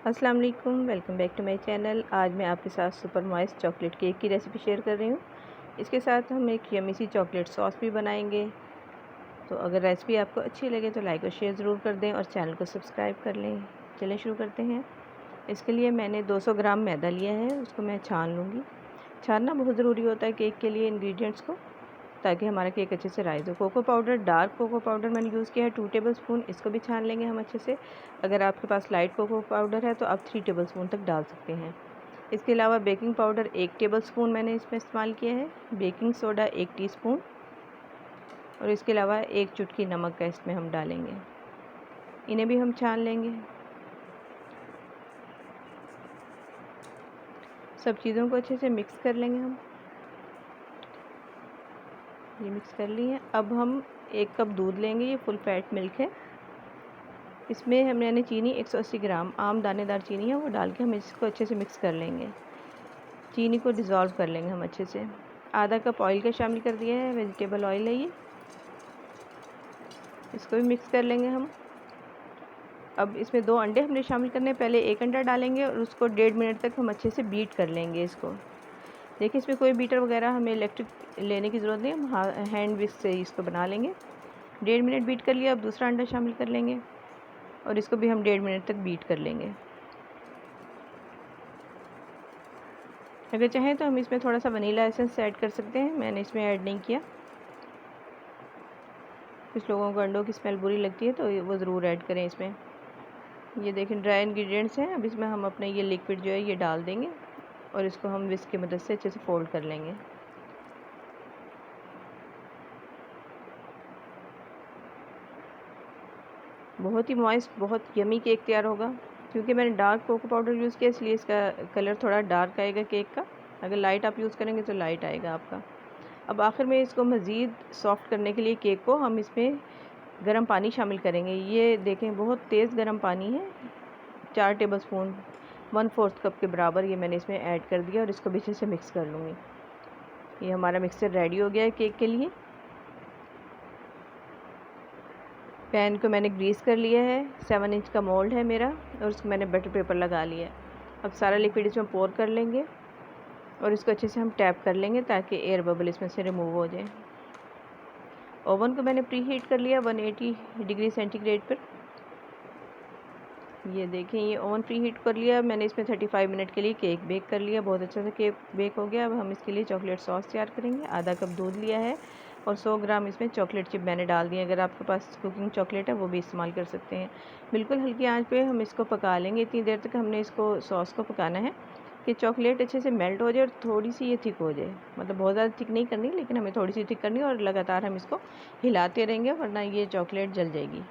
अस्सलाम वालेकुम, welcome back to my channel. आज मैं आपके साथ सुपर मॉइस्ट चॉकलेट केक की रेसिपी शेयर कर रही हूँ। इसके साथ हम एक यम्मी सी चॉकलेट सॉस भी बनाएंगे। तो अगर रेसिपी आपको अच्छी लगे तो लाइक और शेयर ज़रूर कर दें और चैनल को सब्सक्राइब कर लें। चलिए शुरू करते हैं। इसके लिए मैंने 200 ग्राम मैदा लिया है, उसको मैं छान लूँगी। छानना बहुत ज़रूरी होता है केक के लिए इंग्रेडिएंट्स को, ताकि हमारा केक अच्छे से राइज़ हो। Cocoa powder, dark cocoa powder मैंने यूज़ किया है 2 टेबलस्पून। इसको भी छान लेंगे हम अच्छे से। अगर आपके पास लाइट कोको पाउडर है तो आप 3 टेबलस्पून तक डाल सकते हैं। इसके अलावा बेकिंग पाउडर 1 टेबलस्पून मैंने इसमें इस्तेमाल किया है। बेकिंग सोडा 1 टीस्पून और इसके अलावा 1 चुटकी नमक का इसमें हम डालेंगे। इन्हें भी हम छान लेंगे। सब चीज़ों को अच्छे से मिक्स कर लेंगे हम। ये मिक्स कर लिए। अब हम 1 कप दूध लेंगे, ये फुल फैट मिल्क है। इसमें मैंने चीनी 180 ग्राम आम दानेदार चीनी है वो डाल के हम इसको अच्छे से मिक्स कर लेंगे। चीनी को डिज़ोल्व कर लेंगे हम अच्छे से। आधा कप ऑयल का शामिल कर दिया है, वेजिटेबल ऑयल है ये। इसको भी मिक्स कर लेंगे हम। अब इसमें 2 अंडे हमने शामिल करने। पहले 1 अंडा डालेंगे और उसको 1.5 मिनट तक हम अच्छे से बीट कर लेंगे इसको। देखिए इसमें कोई बीटर वगैरह हमें इलेक्ट्रिक लेने की ज़रूरत नहीं, हम हैंड विस्क से इसको बना लेंगे। 1.5 मिनट बीट कर लिया। अब दूसरा अंडा शामिल कर लेंगे और इसको भी हम 1.5 मिनट तक बीट कर लेंगे। अगर चाहें तो हम इसमें थोड़ा सा वनीला एसेंस ऐड कर सकते हैं, मैंने इसमें ऐड नहीं किया। कुछ लोगों को अंडों की स्मेल बुरी लगती है तो वो ज़रूर ऐड करें इसमें। ये देखें ड्राई इंग्रेडिएंट्स हैं। अब इसमें हम अपना ये लिक्विड जो है ये डाल देंगे और इसको हम विस्क की मदद से अच्छे से फोल्ड कर लेंगे। बहुत ही मॉइस्ट, बहुत यमी केक तैयार होगा। क्योंकि मैंने डार्क कोको पाउडर यूज़ किया इसलिए इसका कलर थोड़ा डार्क आएगा केक का। अगर लाइट आप यूज़ करेंगे तो लाइट आएगा आपका। अब आखिर में इसको मज़ीद सॉफ्ट करने के लिए केक को हम इसमें गर्म पानी शामिल करेंगे। ये देखें बहुत तेज़ गर्म पानी है। 4 टेबलस्पून 1/4 कप के बराबर ये मैंने इसमें ऐड कर दिया और इसको भी अच्छे से मिक्स कर लूँगी। ये हमारा मिक्सर रेडी हो गया है केक के लिए। पैन को मैंने ग्रीस कर लिया है। 7 इंच का मोल्ड है मेरा और उसको मैंने बटर पेपर लगा लिया है। अब सारा लिक्विड इसमें पोर कर लेंगे और इसको अच्छे से हम टैप कर लेंगे ताकि एयर बबल इसमें से रिमूव हो जाए। ओवन को मैंने प्री हीट कर लिया 180 डिग्री सेंटीग्रेड पर। ये देखें ये ओवन प्री हीट कर लिया। मैंने इसमें 35 मिनट के लिए केक बेक कर लिया। बहुत अच्छा सा केक बेक हो गया। अब हम इसके लिए चॉकलेट सॉस तैयार करेंगे। आधा कप दूध लिया है और 100 ग्राम इसमें चॉकलेट चिप मैंने डाल दिए। अगर आपके पास कुकिंग चॉकलेट है वो भी इस्तेमाल कर सकते हैं। बिल्कुल हल्की आंच पे हम इसको पका लेंगे। इतनी देर तक हमने इसको सॉस को पकाना है कि चॉकलेट अच्छे से मेल्ट हो जाए और थोड़ी सी ये थिक हो जाए। मतलब बहुत ज़्यादा थिक नहीं करनी, लेकिन हमें थोड़ी सी थिक करनी है और लगातार हम इसको हिलाते रहेंगे वरना ये चॉकलेट जल जाएगी।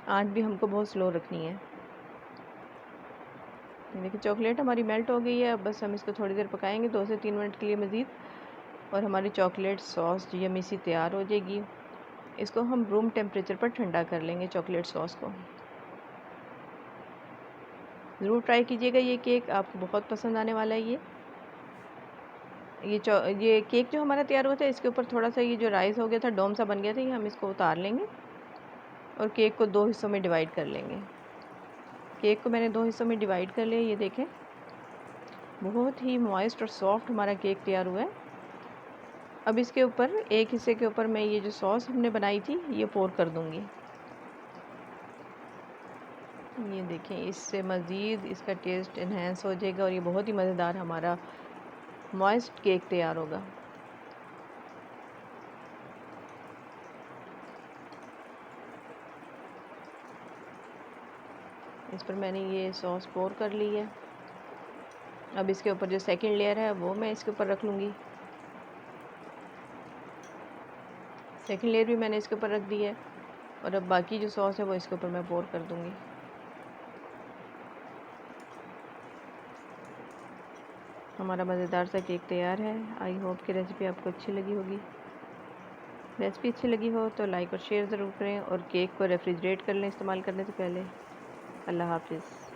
आंच भी हमको बहुत स्लो रखनी है। देखिए चॉकलेट हमारी मेल्ट हो गई है। अब बस हम इसको थोड़ी देर पकाएंगे 2 से 3 मिनट के लिए मज़ीद और हमारी चॉकलेट सॉस यम्मी सी तैयार हो जाएगी। इसको हम रूम टेम्परेचर पर ठंडा कर लेंगे चॉकलेट सॉस को। ज़रूर ट्राई कीजिएगा, ये केक आपको बहुत पसंद आने वाला है। ये केक जो हमारा तैयार हुआ था इसके ऊपर थोड़ा सा ये जो राइस हो गया था, डोम सा बन गया था, ये हम इसको उतार लेंगे और केक को 2 हिस्सों में डिवाइड कर लेंगे। केक को मैंने 2 हिस्सों में डिवाइड कर लिया। ये देखें बहुत ही मॉइस्ट और सॉफ्ट हमारा केक तैयार हुआ है। अब इसके ऊपर एक हिस्से के ऊपर मैं ये जो सॉस हमने बनाई थी ये पोर कर दूंगी। ये देखें इससे मज़ीद इसका टेस्ट इन्हेंस हो जाएगा और ये बहुत ही मज़ेदार हमारा मॉइस्ट केक तैयार होगा। इस पर मैंने ये सॉस पोर कर ली है। अब इसके ऊपर जो सेकंड लेयर है वो मैं इसके ऊपर रख लूँगी। सेकंड लेयर भी मैंने इसके ऊपर रख दी है और अब बाकी जो सॉस है वो इसके ऊपर मैं पोर कर दूँगी। हमारा मज़ेदार सा केक तैयार है। आई होप कि रेसिपी आपको अच्छी लगी होगी। रेसिपी अच्छी लगी हो तो लाइक और शेयर ज़रूर करें और केक को रेफ्रिजरेट कर लें इस्तेमाल करने से पहले। अल्लाह हाफिज़।